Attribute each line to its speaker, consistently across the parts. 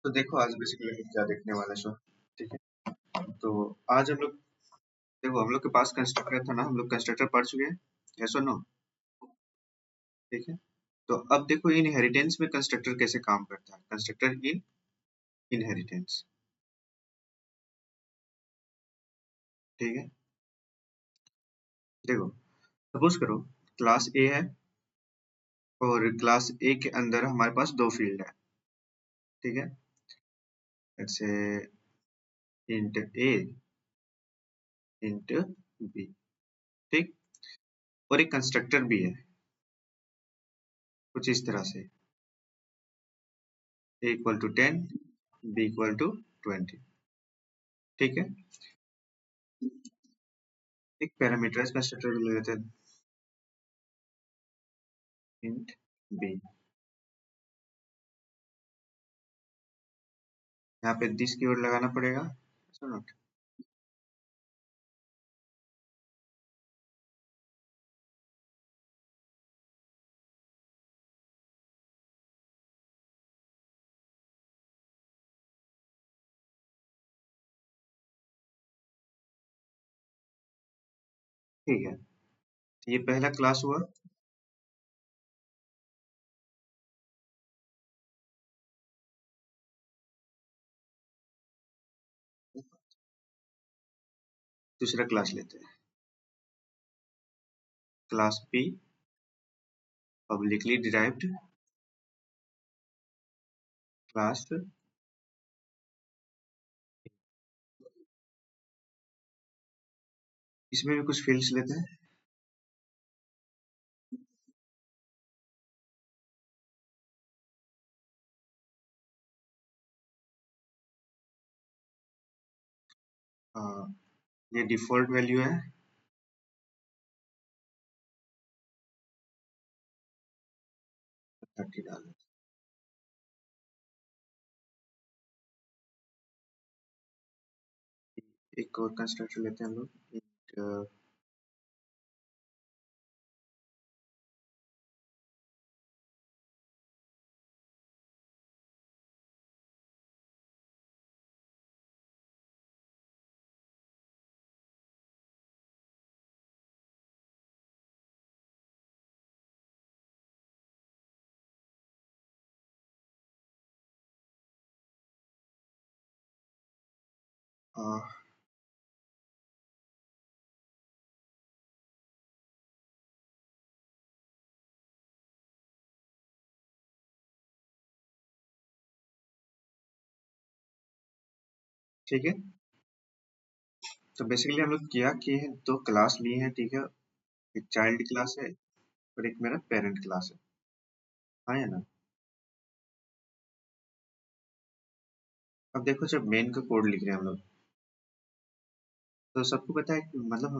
Speaker 1: तो देखो आज बेसिकली क्या देखने वाला शो। ठीक है, तो आज हम लोग देखो हम लोग के पास कंस्ट्रक्टर था ना, हम लोग कंस्ट्रक्टर पढ़ चुके हैं। यस और नो? ठीक है, तो अब देखो इनहेरिटेंस में कंस्ट्रक्टर कैसे काम करता है। कंस्ट्रक्टर इन इनहेरिटेंस। ठीक है, देखो सपोज करो क्लास ए है और क्लास ए के अंदर हमारे पास दो फील्ड है। ठीक है, let's say int A int B. ठीक, और एक कंस्ट्रक्टर भी है कुछ इस तरह से, a equal to 10, b equal to 20। ठीक है, एक पैरामीटराइज कंस्ट्रक्टर ले लेते हैं, int b। यहाँ पे दिस कीवर्ड लगाना पड़ेगा, ऐसा नोट। ठीक है, तो ये पहला क्लास हुआ। दूसरा क्लास लेते हैं, class p publicly derived class. इसमें भी कुछ फील्ड्स लेते हैं। ये डिफॉल्ट वैल्यू है, 30 डालो। एक और कंस्ट्रक्टर लेते हैं हम लोग, int, अ, ठीक है, तो बेसिकली हम लोग किया कि है दो क्लास लिए हैं। ठीक है, एक चाइल्ड क्लास है और एक मेरा पेरेंट क्लास है। हाँ या ना? अब देखो जब मेन का कोड लिख रहे हैं हम लोग, तो सबको पता है मतलब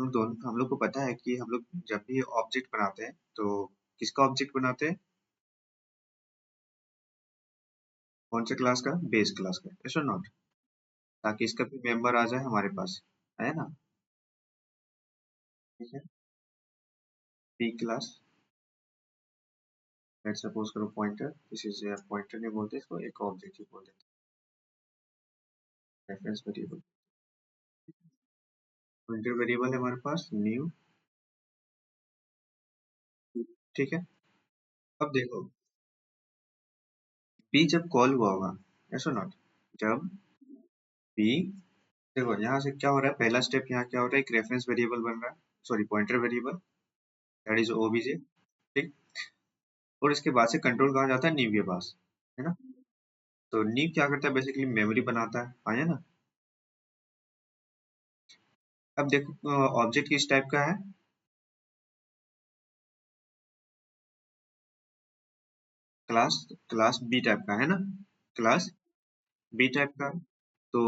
Speaker 1: हम लोग को पता है कि हम लोग जब भी ऑब्जेक्ट बनाते हैं तो किसका ऑब्जेक्ट बनाते हैं, कौन से क्लास का? बेस क्लास का, ऐसा नॉट, ताकि इसका भी मेंबर आ जाए हमारे पास, है ना? ठीक है, पी क्लास, लेट्स सपोज करो पॉइंटर, दिस इज पॉइंटर नहीं बोलते इसको, एक ऑब्जेक्ट ही बोल देते हैं, रेफरेंस वेरिएबल। पॉइंटर वेरिएबल है हमारे पास न्यू। ठीक है, अब देखो पी जब कॉल हुआ होगा, ऐसा नॉट, जब पी, देखो यहाँ से क्या हो रहा है, पहला स्टेप यहाँ क्या हो रहा है, एक रेफरेंस वेरिएबल बन रहा है, sorry pointer variable, that is OBJ. ठीक, और इसके बाद से कंट्रोल कहाँ जाता है, नीव के पास, है ना? तो नीव क्या करता है, बेसिकली मेमोरी बनाता है, हाँ, है ना? अब देखो ऑब्जेक्ट किस टाइप का है, क्लास क्लास बी टाइप का, है ना? क्लास बी टाइप का, तो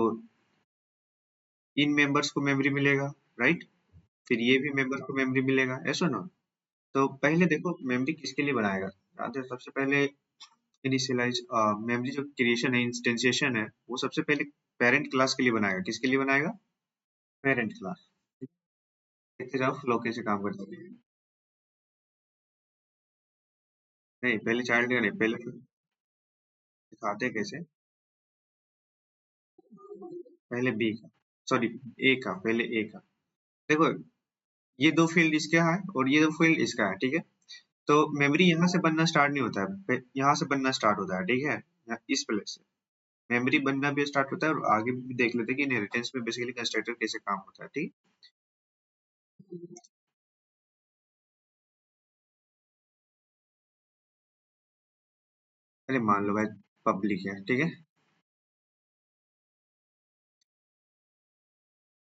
Speaker 1: इन मेंबर्स को मेमोरी मिलेगा, राइट? फिर ये भी मेंबर को मेमोरी मिलेगा, ऐसा ना? तो पहले देखो मेमोरी किसके लिए बनाएगा, याद है सबसे पहले इनिशियलाइज मेमोरी जो क्रिएशन है, इंस्टेंशिएशन है, वो सबसे पहले पेरेंट क्लास के लिए बनाएगा। किसके लिए बनाएगा? Parent class. देखते जाओ फ्लो कैसे काम करता है। नहीं, पहले चाइल्ड का नहीं, पहले तो दिखाते हैं कैसे। पहले बी का, सॉरी ए का, पहले ए का। देखो ये दो फील्ड इसका है और ये दो फील्ड इसका है, ठीक है। तो मेमोरी यहाँ से बनना स्टार्ट नहीं होता है, यहाँ से बनना स्टार्ट होता है, ठीक है, इस प्लेस से मेमोरी बनना भी स्टार्ट होता है। और आगे भी देख लेते हैं कि इनहेरिटेंस में बेसिकली कंस्ट्रक्टर कैसे काम होता है, ठीक। अरे मान लो भाई पब्लिक है, ठीक है,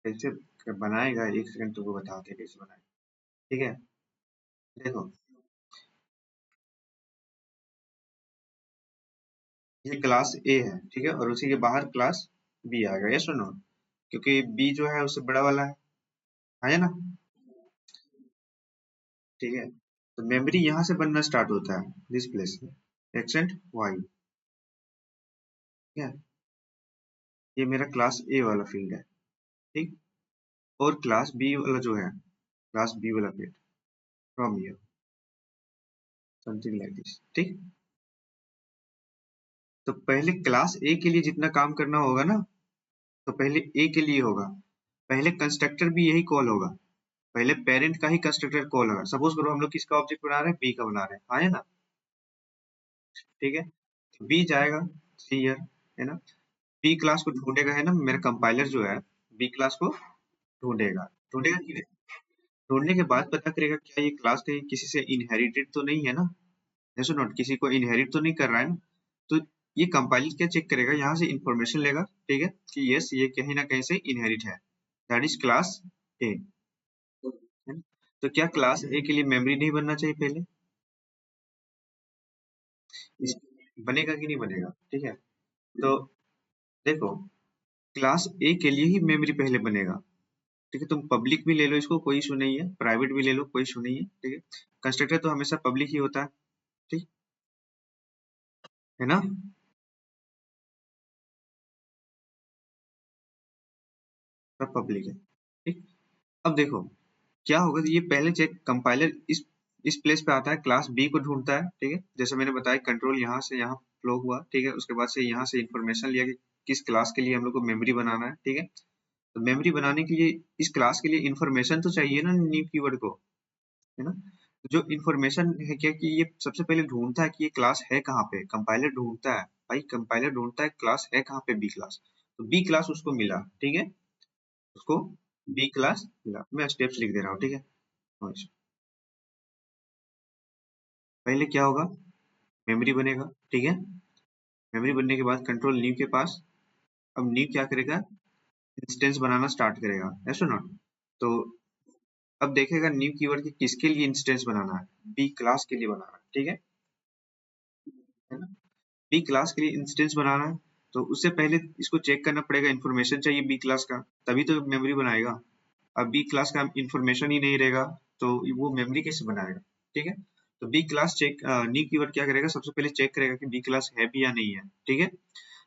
Speaker 1: कैसे बनाएगा, एक सेकंड तुमको बताते हैं कैसे बनाए, ठीक है। देखो ये क्लास ए है, ठीक है, और उसी के बाहर क्लास बी आएगा, ये सुनो, क्योंकि बी जो है उससे बड़ा वाला है ना, ठीक है। तो मेमोरी यहाँ से बनना स्टार्ट होता है, दिस प्लेस से, एक्सेंट वाई, ठीक है। ये मेरा क्लास ए वाला फील्ड है, ठीक। और क्लास बी वाला जो है, क्लास बी वाला field from here, something like this, ठीक। तो पहले क्लास ए के लिए जितना काम करना होगा ना, तो पहले ए के लिए होगा, पहले कंस्ट्रक्टर भी यही कॉल होगा, पहले पेरेंट का ही कंस्ट्रक्टर कॉल होगा। सपोज करो हम लोग किसका ऑब्जेक्ट बना रहे हैं, बी का बना रहे हैं, हाँ है ना, ठीक है। बी जाएगा सी ईयर, है ना, बी क्लास को ढूंढेगा, है ना, मेरा कंपाइलर जो है बी क्लास को ढूंढेगा, ढूंढेगा कि नहीं? ढूंढने के बाद पता करेगा क्या ये क्लास कहीं किसी से इनहेरिटेड तो नहीं है ना, ऐसा नोट किसी को इनहेरिट तो नहीं कर रहा है ना। तो ये कंपाइलर क्या चेक करेगा, यहाँ से इंफॉर्मेशन लेगा, ठीक है, कि यस ये कहीं ना कहीं से इनहेरिट है, दैट इज क्लास ए, है ना? तो क्या क्लास ए के लिए मेमोरी नहीं बनना चाहिए पहले, इस बनेगा कि नहीं बनेगा, ठीक है। तो देखो क्लास ए के लिए ही मेमोरी पहले बनेगा, ठीक है। तुम पब्लिक भी ले लो इसको, कोई इशू नहीं है, प्राइवेट भी ले लो, कोई इशू नहीं है, ठीक है। कंस्ट्रक्टर तो हमेशा पब्लिक ही होता है, ठीक है ना। सब पब्लिक है, ठीक। अब देखो क्या होगा, ये पहले चेक कंपाइलर इस प्लेस पे आता है, क्लास बी को ढूंढता है, ठीक है, जैसे मैंने बताया कंट्रोल यहाँ से यहाँ फ्लो हुआ, ठीक है, उसके बाद से यहाँ से इंफॉर्मेशन लिया कि किस क्लास के लिए हम लोग को मेमोरी बनाना है, ठीक है। तो मेमोरी बनाने के लिए इस क्लास के लिए इंफॉर्मेशन तो चाहिए ना न्यू कीवर्ड को, है ना। जो इंफॉर्मेशन है क्या कि ये सबसे पहले ढूंढता है कि ये क्लास है कहाँ पे, कंपाइलर ढूंढता है भाई, कंपाइलर ढूंढता है क्लास है कहाँ पे, बी क्लास। तो बी क्लास उसको मिला, ठीक है, उसको बी क्लास मिला, मैं स्टेप्स लिख दे रहा हूँ, ठीक है। हाँ, पहले क्या होगा, मेमोरी बनेगा, ठीक है, मेमोरी बनने के बाद कंट्रोल न्यू के पास, अब न्यू क्या करेगा, इंस्टेंस बनाना स्टार्ट करेगा, ऐसा ना। तो अब देखेगा न्यू कीवर्ड की किसके लिए इंस्टेंस बनाना है, बी क्लास के लिए बनाना है, ठीक है ना। बी क्लास के लिए इंस्टेंस बनाना है, तो उससे पहले इसको चेक करना पड़ेगा, इन्फॉर्मेशन चाहिए बी क्लास का, तभी तो मेमोरी बनाएगा। अब बी क्लास का इन्फॉर्मेशन ही नहीं रहेगा तो वो मेमोरी कैसे बनाएगा, ठीक है। तो B class check new keyword क्या करेगा, सबसे पहले चेक करेगा कि बी क्लास है भी या नहीं है, ठीक है।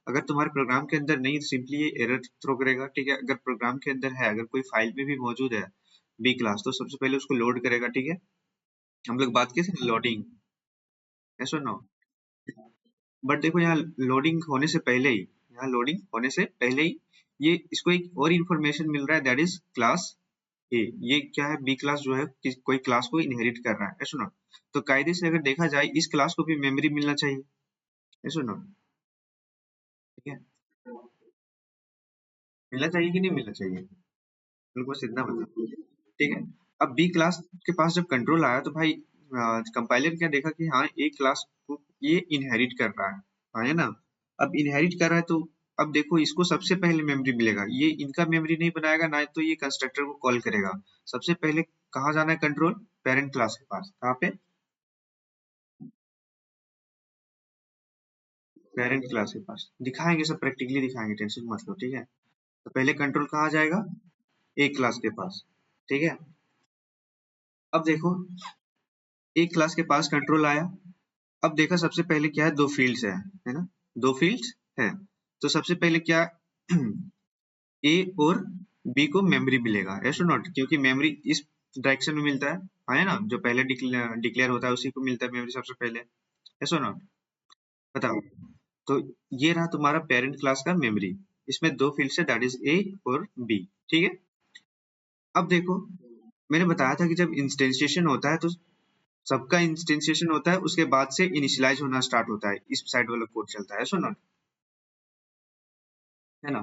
Speaker 1: अगर तुम्हारे प्रोग्राम के अंदर नहीं, सिंपली ये एरर थ्रो करेगा, ठीक है। अगर प्रोग्राम के अंदर है, अगर कोई फाइल में भी मौजूद है बी क्लास, तो सबसे पहले उसको लोड करेगा, ठीक है। हम लोग बात किए थे लोडिंग, ऐसा ना। बट देखो यहाँ लोडिंग होने से पहले ही, यहाँ लोडिंग होने से पहले ही ये इसको एक और इन्फॉर्मेशन मिल रहा है, दैट इज क्लास ए। ये क्या है, बी क्लास जो है कोई क्लास को इनहेरिट कर रहा है, सुनो। तो कायदे से अगर देखा जाए इस क्लास को भी मेमोरी मिलना चाहिए, सुनो, ठीक है। मिलना चाहिए कि नहीं मिलना चाहिए, बिल्कुल बस इतना बता, ठीक है। अब बी क्लास के पास जब कंट्रोल आया तो भाई कंपाइलर क्या देखा कि हाँ ए क्लास को ये इनहेरिट कर रहा है, हाँ है ना। अब इनहेरिट कर रहा है तो अब देखो इसको सबसे पहले मेमोरी मिलेगा, ये इनका मेमोरी नहीं बनाएगा ना, तो ये कंस्ट्रक्टर को कॉल करेगा। सबसे पहले कहाँ जाना है कंट्रोल, पेरेंट क्लास के पास, कहाँ पे, पेरेंट क्लास के पास। दिखाएंगे सब प्रैक्टिकली दिखाएंगे, टेंशन मत लो, ठीक है। तो पहले कंट्रोल कहाँ जाएगा, ए क्लास के पास, ठीक है। अब देखो एक क्लास के पास कंट्रोल आया, अब देखा सबसे पहले क्या है, दो फील्ड्स है ना, दो फील्ड्स है। तो सबसे पहले क्या ए और बी को मेमोरी मिलेगा, ऐसा नॉट, क्योंकि मेमोरी इस डायरेक्शन में मिलता है ना, जो पहले डिक्लेयर होता है उसी को मिलता है मेमोरी सबसे पहले, ऐसा नॉट, बताओ। तो ये रहा तुम्हारा पेरेंट क्लास का मेमोरी, इसमें दो फील्ड है, दैट इज ए और बी। ठीक है, अब देखो मैंने बताया था कि जब इंस्टेंशिएशन होता है तो सबका इंस्टेंशिएशन होता है, उसके बाद से इनिशियलाइज होना स्टार्ट होता है, इस साइड वाला कोड चलता है, सुनो, है ना।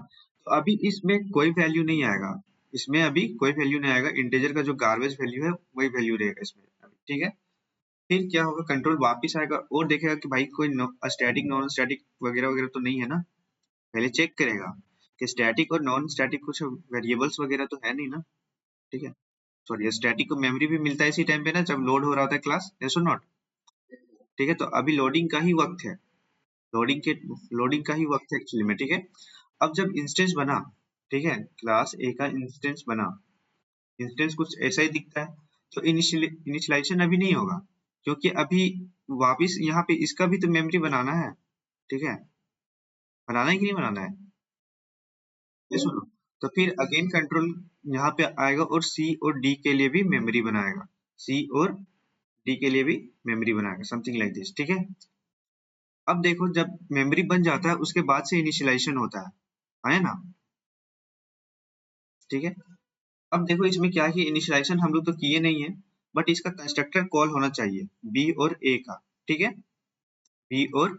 Speaker 1: तो अभी इसमें कोई वैल्यू नहीं आएगा, इसमें अभी कोई वैल्यू नहीं आएगा, इंटीजर का जो गार्बेज वैल्यू है वही वैल्यू रहेगा इसमें अभी। ठीक है, फिर क्या होगा, कंट्रोल वापस आएगा और देखेगा कि भाई कोई स्टैटिक नॉन स्टैटिक वगैरह वगैरह तो नहीं है ना, पहले चेक करेगा कि स्टैटिक और नॉन स्टैटिक कुछ वेरिएबल्स वगैरह तो है नहीं ना। ठीक है, सॉरी, स्टैटिक को मेमोरी भी मिलता है इसी टाइम पे ना जब लोड हो रहा होता है क्लास, यस और नॉट। ठीक है, तो अभी लोडिंग का ही वक्त है, लोडिंग का ही वक्त है एक्चुअली में। ठीक है, अब जब इंस्टेंस बना, ठीक है, क्लास ए का इंस्टेंस बना, इंस्टेंस कुछ ऐसा ही दिखता है, तो इनिशियलाइजेशन अभी नहीं होगा, क्योंकि अभी वापिस यहाँ पे इसका भी तो मेमोरी बनाना है। ठीक है, बनाना है कि नहीं बनाना है, ये सुनो। तो फिर अगेन कंट्रोल यहाँ पे आएगा और सी और डी के लिए भी मेमोरी बनाएगा, सी और डी के लिए भी मेमोरी बनाएगा, समथिंग लाइक दिस। ठीक है, अब देखो जब मेमोरी बन जाता है उसके बाद से इनिशियलाइजेशन होता है ना। ठीक है, अब देखो इसमें क्या है कि इनिशियलाइजेशन हम लोग तो किए नहीं है, बट इसका कंस्ट्रक्टर कॉल होना चाहिए बी और ए का। ठीक है, बी और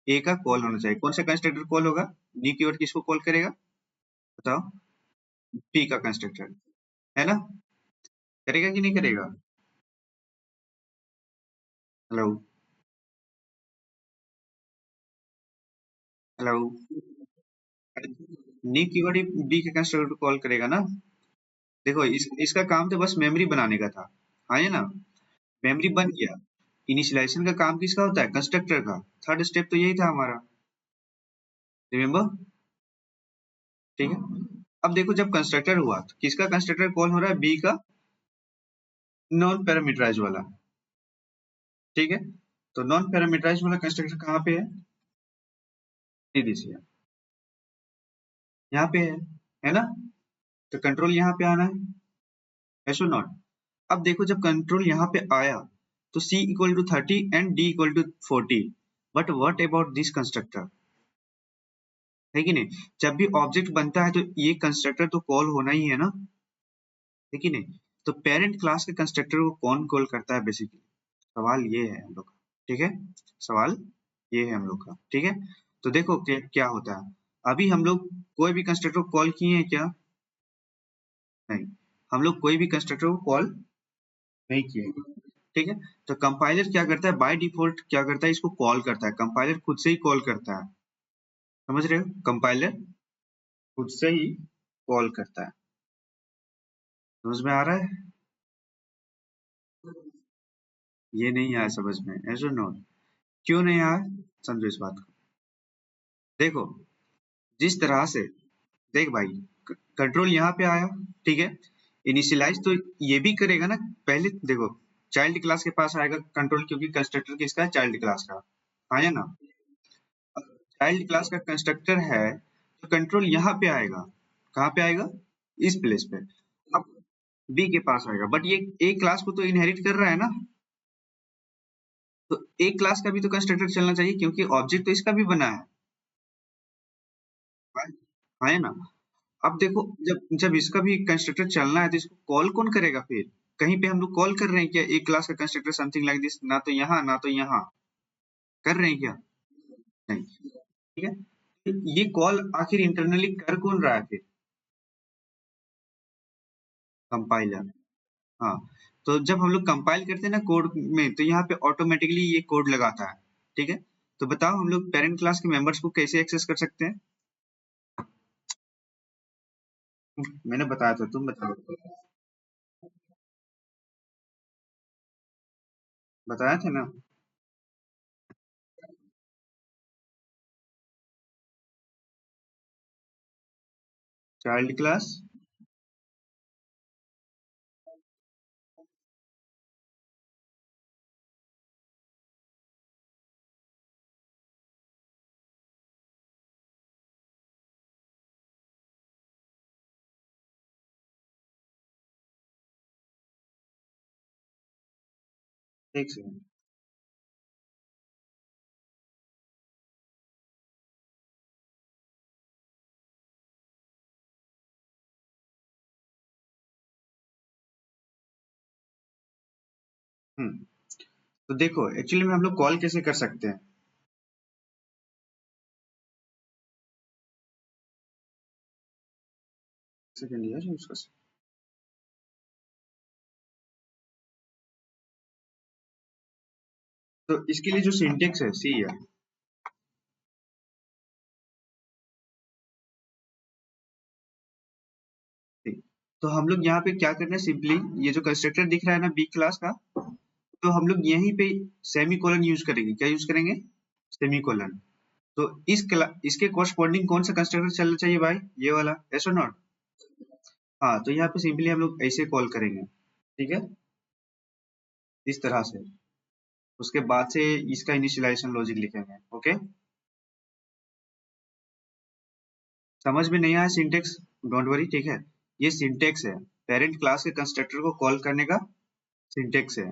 Speaker 1: ए का कॉल होना चाहिए, कौन सा कंस्ट्रक्टर कॉल होगा, डी कीवर्ड किसको कॉल करेगा, बताओ, बी का कंस्ट्रक्टर, है ना, करेगा कि नहीं करेगा, हेलो, हेलो, नी कीवर्ड ही बी के कंस्ट्रक्टर कॉल करेगा ना। देखो इसका काम तो बस मेमोरी बनाने का था, है ना, मेमोरी बन गया, इनिशियलाइजेशन का काम किसका होता है, कंस्ट्रक्टर का, थर्ड स्टेप तो यही था हमारा, रिमेम्बर। ठीक है, अब देखो जब कंस्ट्रक्टर हुआ तो किसका कंस्ट्रक्टर कॉल हो रहा है, बी का नॉन पैरामीटराइज वाला। ठीक है, तो नॉन पैरामीटराइज वाला कंस्ट्रक्टर कहाँ पे है, दिस यहाँ पे है ना, तो कंट्रोल यहाँ पे आना है, ऐसो नॉट। अब देखो जब कंट्रोल यहाँ पे आया तो c equal to 30 and d equal to 40, but what about this constructor, है कि नहीं, जब भी ऑब्जेक्ट बनता है तो ये कंस्ट्रक्टर तो कॉल होना ही है ना, है कि नहीं। तो पेरेंट क्लास के कंस्ट्रक्टर को कौन कॉल करता है बेसिकली, सवाल ये है हम लोग का। ठीक है, सवाल ये है हम लोग का। ठीक है, तो देखो क्या होता है, अभी हम लोग कोई भी कंस्ट्रक्टर को कॉल किए हैं क्या, नहीं, हम लोग कोई भी कंस्ट्रक्टर को कॉल नहीं किए। ठीक है, तो कंपाइलर क्या करता है, बाय डिफॉल्ट क्या करता है, इसको कॉल करता है, कंपाइलर खुद से ही कॉल करता है, समझ रहे हो, कंपाइलर खुद से ही कॉल करता है, समझ में आ रहा है, ये नहीं आया समझ में, ऐसा नोट, क्यों नहीं आया, समझो इस बात को। देखो जिस तरह से, देख भाई, कंट्रोल यहाँ पे आया, ठीक है, इनिशियलाइज तो ये भी करेगा ना, पहले देखो चाइल्ड क्लास के पास आएगा कंट्रोल, क्योंकि कंस्ट्रक्टर किसका है, चाइल्ड क्लास का, आया ना, चाइल्ड क्लास का कंस्ट्रक्टर है तो कंट्रोल यहाँ पे आएगा, कहाँ पे आएगा, इस प्लेस पे, अब बी के पास आएगा, बट ये ए क्लास को तो इनहेरिट कर रहा है ना, तो ए क्लास का भी तो कंस्ट्रक्टर चलना चाहिए, क्योंकि ऑब्जेक्ट तो इसका भी बना है ना। अब देखो जब जब इसका भी कंस्ट्रक्टर चलना है तो इसको कॉल कौन करेगा फिर, कहीं पे हम लोग कॉल कर रहे हैं क्या एक क्लास का कंस्ट्रक्टर समथिंग लाइक दिस, ना तो यहाँ ना तो यहाँ, कर रहे हैं क्या, नहीं। ठीक है, तो ये कॉल आखिर इंटरनली कर कौन रहा है फिर, कंपाइलर, हाँ। तो जब हम लोग कंपाइल करते हैं ना कोड में, तो यहाँ पे ऑटोमेटिकली ये कोड लगाता है। ठीक है, तो बताओ हम लोग पेरेंट क्लास के मेंबर्स को कैसे एक्सेस कर सकते हैं, मैंने बताया था, तुम बताओ, बताया था ना, चाइल्ड क्लास, एक सेकंड, तो देखो एक्चुअली में हम लोग कॉल कैसे कर सकते हैं। सेकंड यार उसका। तो इसके लिए जो सिंटेक्स है सी है। ठीक। तो हम लोग यहाँ पे क्या करना है, सिंपली ये जो कंस्ट्रक्टर दिख रहा है ना बी क्लास का, तो हम लोग यहीं पे सेमी कोलन यूज करेंगे। क्या यूज करेंगे? Semi colon. तो इसके कॉरस्पॉन्डिंग कौन सा कंस्ट्रक्टर चलना चाहिए भाई? ये वाला, यस और नॉट? हाँ, तो यहाँ पे सिंपली हम लोग ऐसे कॉल करेंगे। ठीक है, इस तरह से। उसके बाद से इसका इनिशियलाइजेशन लॉजिक लिखेंगे। ओके, समझ में नहीं आया सिंटेक्स? डोंट वरी, ठीक है। ये सिंटेक्स है, पेरेंट क्लास के कंस्ट्रक्टर को कॉल करने का सिंटेक्स है।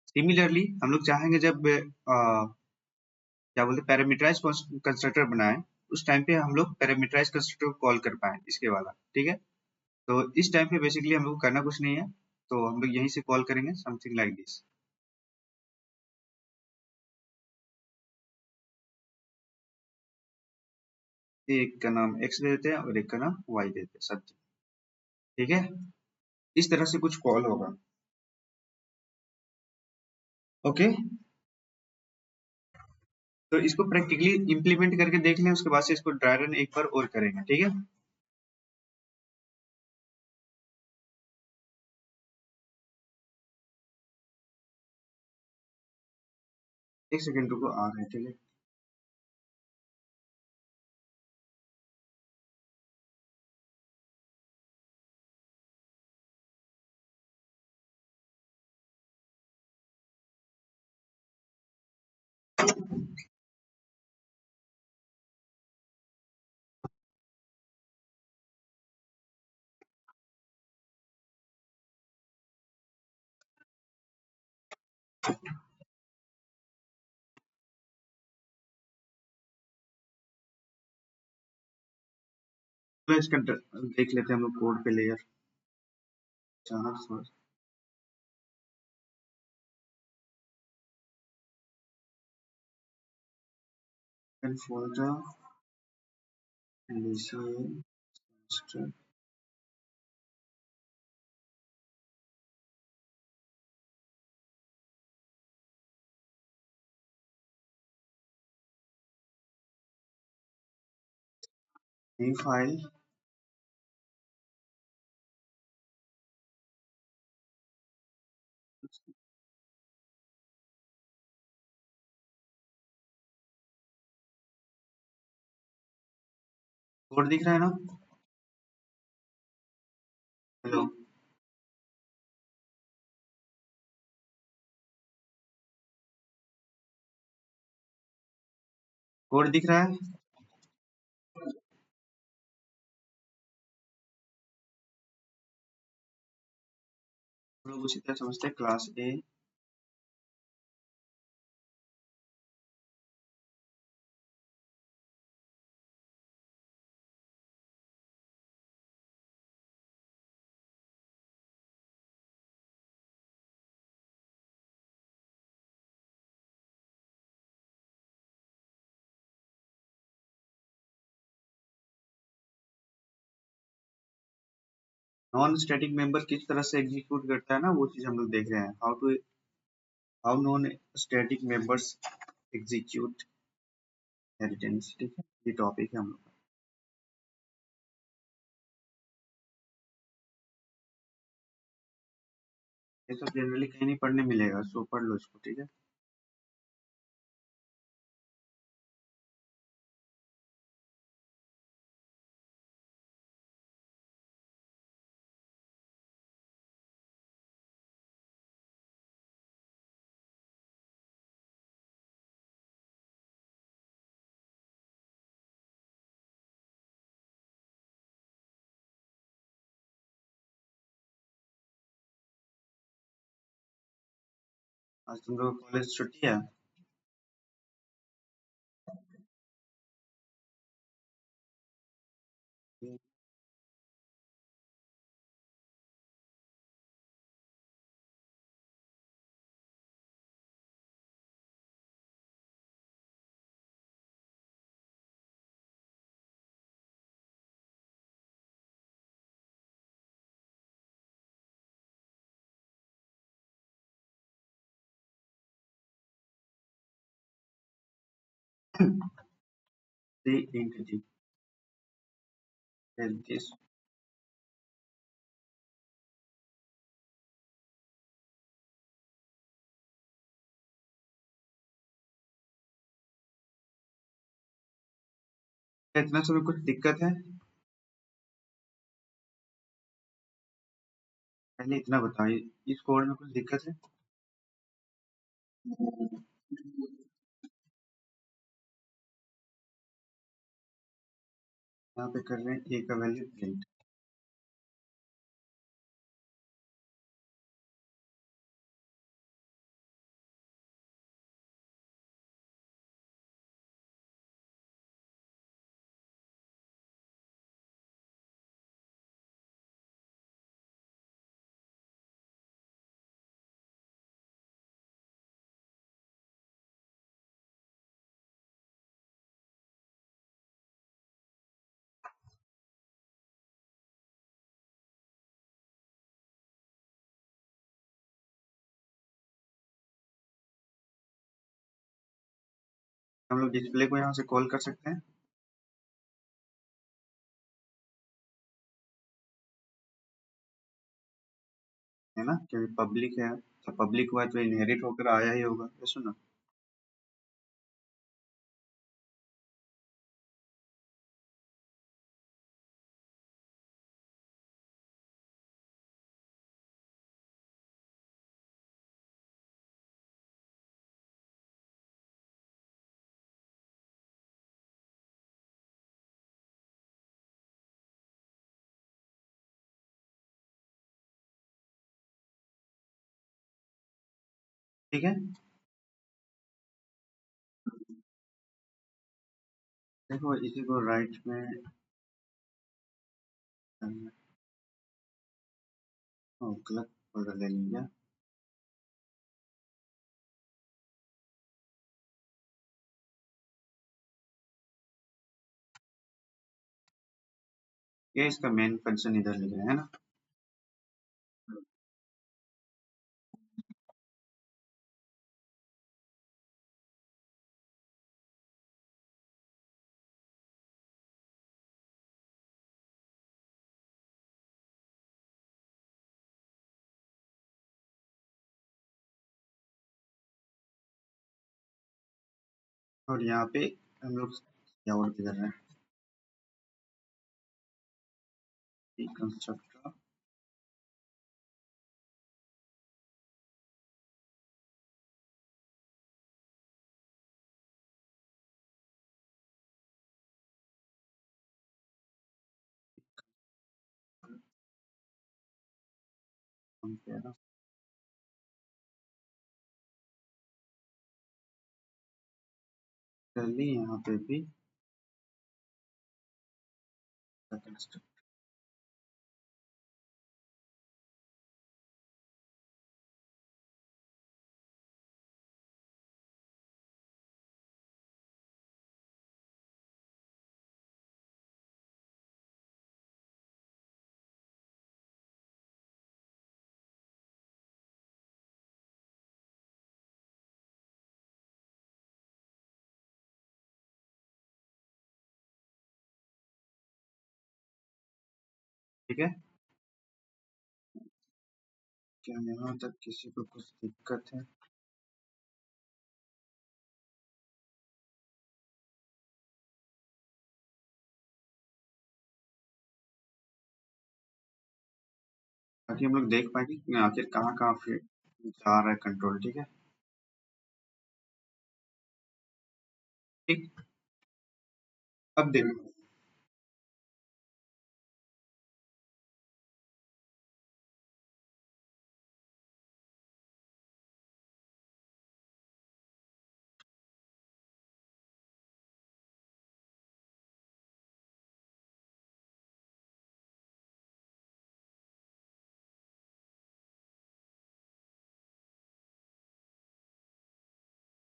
Speaker 1: सिमिलरली हम लोग चाहेंगे जब क्या बोलते पैरामीटराइज कंस्ट्रक्टर बनाए, उस टाइम पे हम लोग पैरामीटराइज कंस्ट्रक्टर को कॉल कर पाए इसके वाला। ठीक है, तो इस टाइम पे बेसिकली हम लोग को करना कुछ नहीं है, तो हम लोग यहीं से कॉल करेंगे समथिंग लाइक दिस। एक का नाम एक्स दे देते हैं और एक का नाम वाई देते हैं, सब। ठीक है, इस तरह से कुछ कॉल होगा। ओके, तो इसको प्रैक्टिकली इंप्लीमेंट करके देख लें, उसके बाद से इसको ड्राई रन एक बार और करेंगे। ठीक है, एक सेकंड रुको, आ रहे हैं। ठीक है, तो इसका देख लेते हैं हम लोग कोड पे लेयर। जहाँ folder initial step new file। Code दिख रहा है ना? हेलो, कोड दिख रहा है? हम लोग उसी तरह समझते हैं, क्लास ए। नॉन स्टैटिक मेंबर किस तरह से एग्जीक्यूट करता है ना, वो चीज हम लोग देख रहे हैं। How non static members execute inheritance. ठीक है, ये टॉपिक है हम लोग का। ये सब जनरली कहीं नहीं पढ़ने मिलेगा, सो पढ़ लो इसको। ठीक है, आज तुम लोग कॉलेज छुट्टी है? The entity is this. इतना समय कुछ दिक्कत है? पहले इतना बताइए, इस कोड में कुछ दिक्कत है? यहाँ पे कर रहे हैं ए का वैल्यू प्रिंट। हम लोग डिस्प्ले को यहाँ से कॉल कर सकते हैं, है ना, क्योंकि पब्लिक है, तो पब्लिक हुआ तो इनहेरिट होकर आया ही होगा, ये सुनो। ठीक है, देखो इसी को राइट में करना। गलत फोल्डर ले लिया। ये इसका मेन फंक्शन इधर लिख रहे हैं ना। और यहाँ पे हम लोग क्या और कर रहे हैं, कंस्ट्रक्टर कंपेयर। चलिए यहाँ पे भी कंस्ट्रक्टर ठीक है। क्या यहाँ तक किसी को कुछ दिक्कत है? ताकि हम लोग देख पाएंगे कि आखिर कहाँ कहाँ फिर जा रहा है कंट्रोल। ठीक है, ठीक। अब देखो,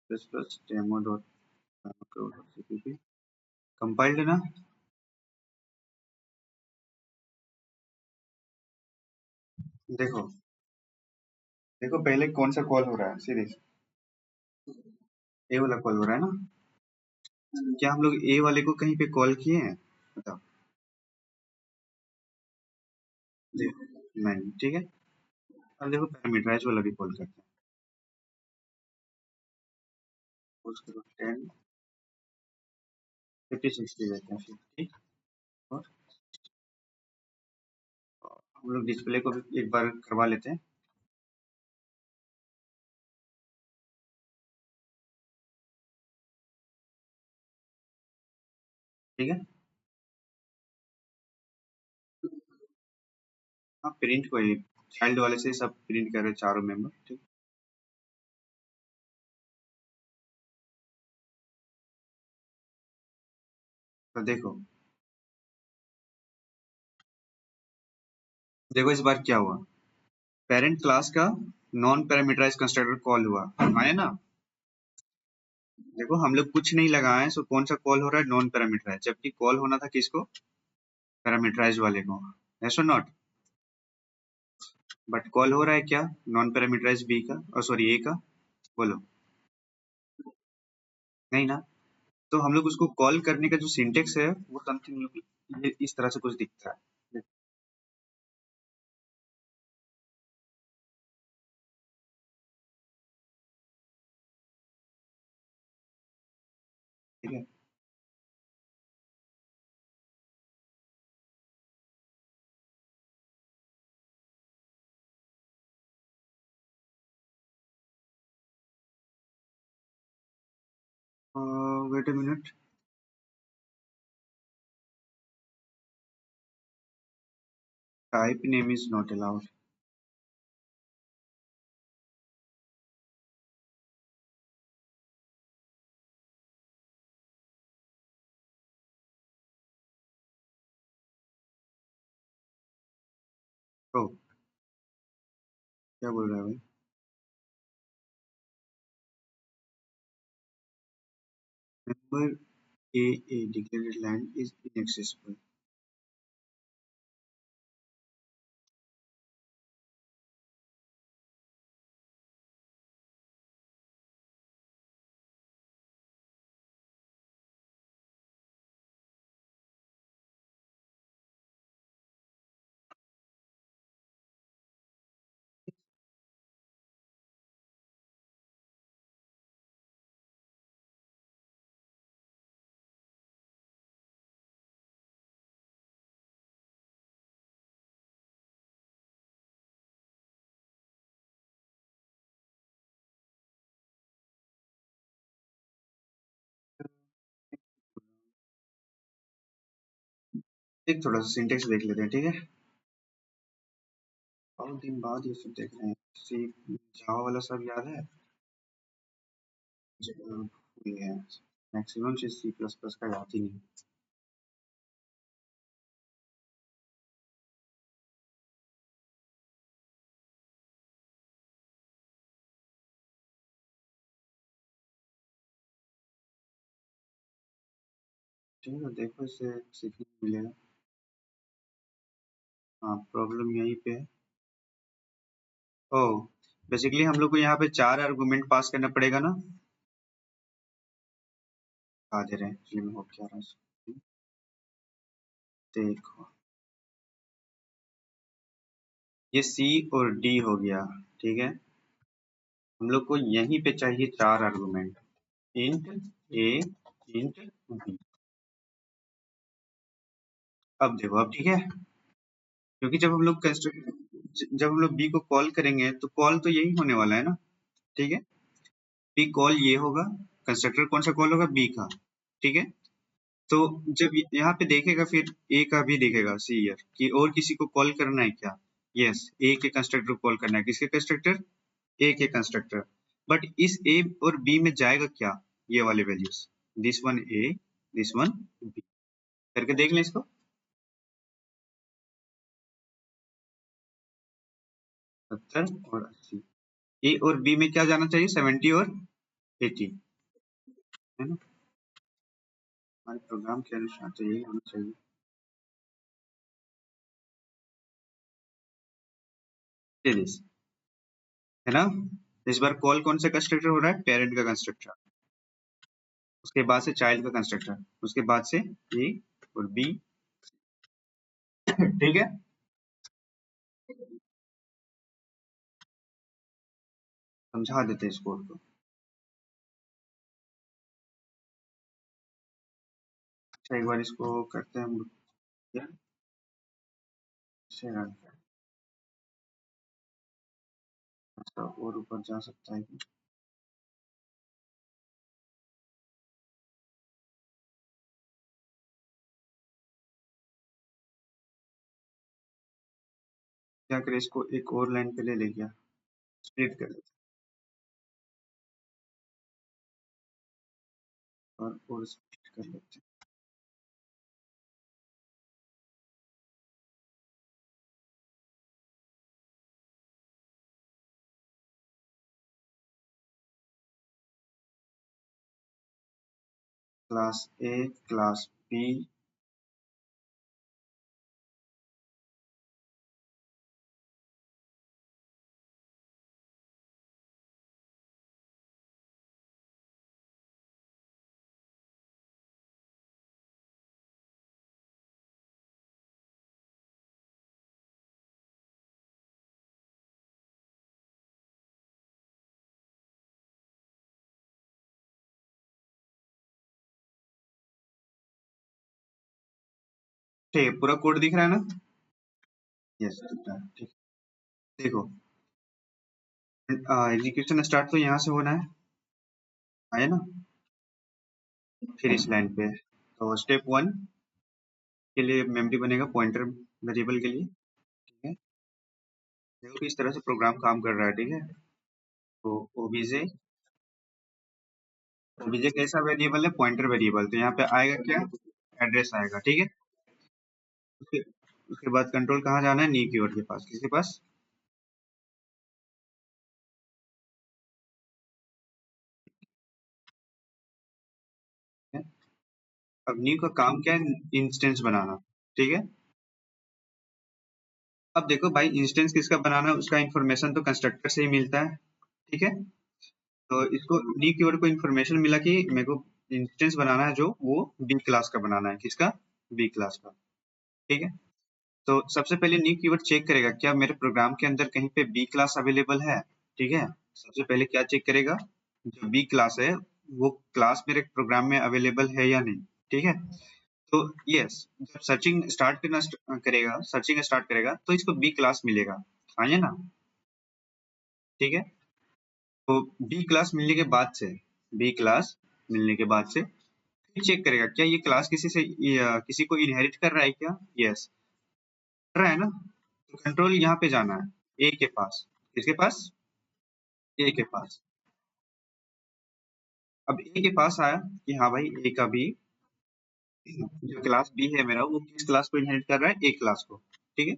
Speaker 1: plus plus demo dot CPP compiled ना। देखो, देखो पहले कौन सा कॉल हो रहा है सीरीज, ये वाला कॉल हो रहा है ना। क्या हम लोग ए वाले को कहीं पे कॉल किए हैं? बताओ। नहीं, ठीक है। अब देखो पैरामीटराइज वाला भी कॉल करते हैं। सपोज करो 10 50 60 लेते हैं, 50 और हम लोग डिस्प्ले को भी एक बार करवा लेते हैं। ठीक है। हाँ, प्रिंट को ही चाइल्ड वाले से सब प्रिंट कर रहे चारों मेंबर। ठीक। तो देखो देखो इस बार क्या हुआ। पेरेंट क्लास का नॉन पैरामीटराइज कंस्ट्रक्टर कॉल हुआ, आया ना। देखो हम लोग कुछ नहीं लगाए हैं, सो कौन सा कॉल हो रहा है? नॉन पैरामीटराइज, जबकि कॉल होना था किसको? पैरामीटराइज वाले को। यस और नॉट? बट कॉल हो रहा है क्या? नॉन पैरामीटराइज बी का, और सॉरी ए का। बोलो। नहीं ना। तो हम लोग उसको कॉल करने का जो सिंटेक्स है वो समथिंग ये इस तरह से कुछ दिखता है। ठीक है। Wait a minute. Type name is not allowed. Oh, क्या बोल रहा है भाई? Member A declared land is inaccessible. एक थोड़ा सा सिंटेक्स देख लेते हैं, ठीक है। बहुत दिन बाद ये सब देख रहे हैं। सी जावा वाला सब याद है? ये है। मैक्सिमम चीज सी प्लस प्लस का याद ही नहीं। ठीक है, देखो इससे सीखने को मिलेगा। हाँ, प्रॉब्लम यहीं पे है। ओ, बेसिकली हम लोग को यहाँ पे 4 आर्गुमेंट पास करना पड़ेगा ना। आ दे रहे हैं, एक्चुअली में हो क्या रहा है। देखो, ये सी और डी हो गया। ठीक है। हम लोग को यहीं पे चाहिए 4 आर्गुमेंट। इंट ए, इंट बी। अब देखो, अब ठीक है। क्योंकि जब हम लोग बी को कॉल करेंगे तो कॉल तो यही होने वाला है ना। ठीक है। बी कॉल ये होगा। कंस्ट्रक्टर कौन सा कॉल होगा? बी का। ठीक है। तो जब यहाँ पे देखेगा फिर ए का भी देखेगा सी ईयर कि और किसी को कॉल करना है क्या। यस, ए के कंस्ट्रक्टर को कॉल करना है। किसके कंस्ट्रक्टर? ए के कंस्ट्रक्टर। बट इस ए और बी में जाएगा क्या? ये वाले values. This one A, this one B. करके देख लें इसको। 70 और 80। ए और बी में क्या जाना चाहिए? 70 और 80, है ना। हमारे प्रोग्राम के अनुसार तो यही होना चाहिए। ये दिस, है ना। इस बार कॉल कौन सा कंस्ट्रक्टर हो रहा है? पेरेंट का कंस्ट्रक्टर। उसके बाद से चाइल्ड का कंस्ट्रक्टर, उसके बाद से ए और बी। ठीक है, समझा देते हैं इस कोड को। अच्छा, एक बार इसको करते हैं हम लोग, क्या इसे रन करें। अच्छा, और ऊपर जा सकता है क्या? क्या करें, इसको एक और लाइन पे ले ले गया, स्प्लिट कर लेते हैं और स्प्लिट कर लेते हैं। क्लास ए, क्लास बी, ठीक है, पूरा कोड दिख रहा है ना? यस, दिख रहा है। ठीक, देखो, एग्जीक्यूशन स्टार्ट तो यहाँ से होना है ना? फिर इस लाइन पे, तो स्टेप 1 के लिए मेमोरी बनेगा पॉइंटर वेरिएबल के लिए। ठीक है, देखो इस तरह से प्रोग्राम काम कर रहा है। ठीक है, तो ओबीजे, ओबीजे कैसा वेरिएबल है? Pointer variable. तो यहाँ पे आएगा क्या? एड्रेस आएगा। ठीक है, उसके उसके बाद कंट्रोल कहाँ जाना है? नी कीवर्ड के पास। किसके पास? ठीक है? अब न्यू का काम क्या है? इंस्टेंस बनाना। ठीक है, अब देखो भाई, इंस्टेंस किसका बनाना है उसका इन्फॉर्मेशन तो कंस्ट्रक्टर से ही मिलता है। ठीक है, तो इसको न्यू कीवर्ड को इन्फॉर्मेशन मिला कि मेरे को इंस्टेंस बनाना है, जो वो बी क्लास का बनाना है। किसका? बी क्लास का। ठीक है, तो सबसे पहले न्यू कीवर्ड चेक करेगा क्या मेरे प्रोग्राम के अंदर कहीं पे बी क्लास अवेलेबल है। ठीक है, सबसे पहले क्या चेक करेगा? जो बी क्लास है वो क्लास मेरे प्रोग्राम में अवेलेबल है या नहीं। ठीक है, तो यस, जब सर्चिंग स्टार्ट करना करेगा, सर्चिंग स्टार्ट करेगा तो इसको बी क्लास मिलेगा। आइए ना। ठीक है, तो बी क्लास मिलने के बाद से, बी क्लास मिलने के बाद से फिर चेक करेगा क्या ये क्लास किसी से किसी को इनहेरिट कर रहा है क्या? यस, कर रहा है ना। तो कंट्रोल यहाँ पे जाना है ए के पास। किसके पास? ए के पास। अब ए के पास आया कि हाँ भाई, ए का भी जो क्लास बी है मेरा, वो किस क्लास को इनहेरिट कर रहा है? ए क्लास को। ठीक है,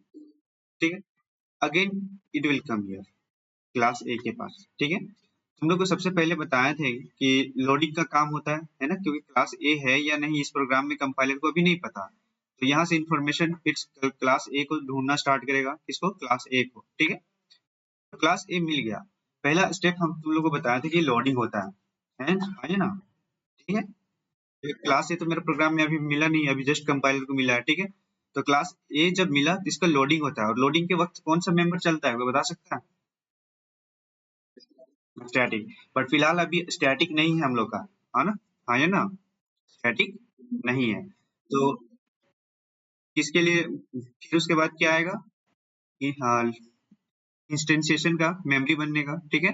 Speaker 1: ठीक है, again it will come here, class ए के पास। ठीक है, तुम लोग को सबसे पहले बताए थे कि लोडिंग का काम होता है ना? क्योंकि क्लास ए है या नहीं इस प्रोग्राम में कंपाइलर को अभी नहीं पता। तो यहाँ से इंफॉर्मेशन फिर क्लास ए को ढूंढना स्टार्ट करेगा। किसको? क्लास ए को। ठीक है, तो क्लास ए मिल गया। पहला स्टेप हम तुम लोग को बताया था कि लोडिंग होता है ना? ठीक है, क्लास ए तो मेरे प्रोग्राम में अभी मिला नहीं, अभी जस्ट कंपाइलर को मिला है। ठीक है, तो क्लास ए जब मिला तो इसका लोडिंग होता है, और लोडिंग के वक्त कौन सा मेंबर चलता है वो बता सकता है? स्टैटिक। बट फिलहाल अभी स्टैटिक नहीं है हम लोग का, है ना? हाँ, है ना? स्टैटिक नहीं है। तो किसके लिए फिर उसके बाद क्या आएगा कि हाँ, इंस्टेंसिएशन का, मेमोरी बनने का। ठीक है,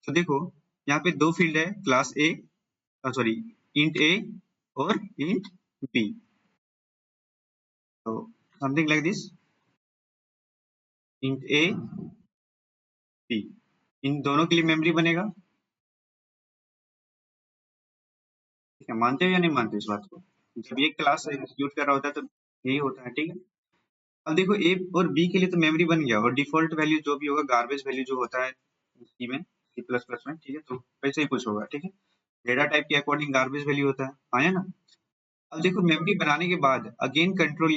Speaker 1: तो देखो यहाँ पे दो फील्ड है, class A, sorry, int A और इंट बी। तो something like this, int A, B, इन दोनों के लिए मेमोरी बनेगा। ठीक है, मानते हो या नहीं मानते इस बात को? जब ये क्लास एग्जीक्यूट कर रहा होता है तो यही होता है। ठीक है, अब देखो ए और बी के लिए तो मेमोरी बन गया, और डिफॉल्ट वैल्यू जो भी होगा, गार्बेज वैल्यू जो होता है सी में, सी प्लस प्लस में। ठीक है, तो वैसे ही कुछ होगा। ठीक है, डेटा टाइप के अकॉर्डिंग गार्बेज वैल्यू होता है। आया ना? अब देखो मेमोरी बनाने के बाद अगेन कंट्रोल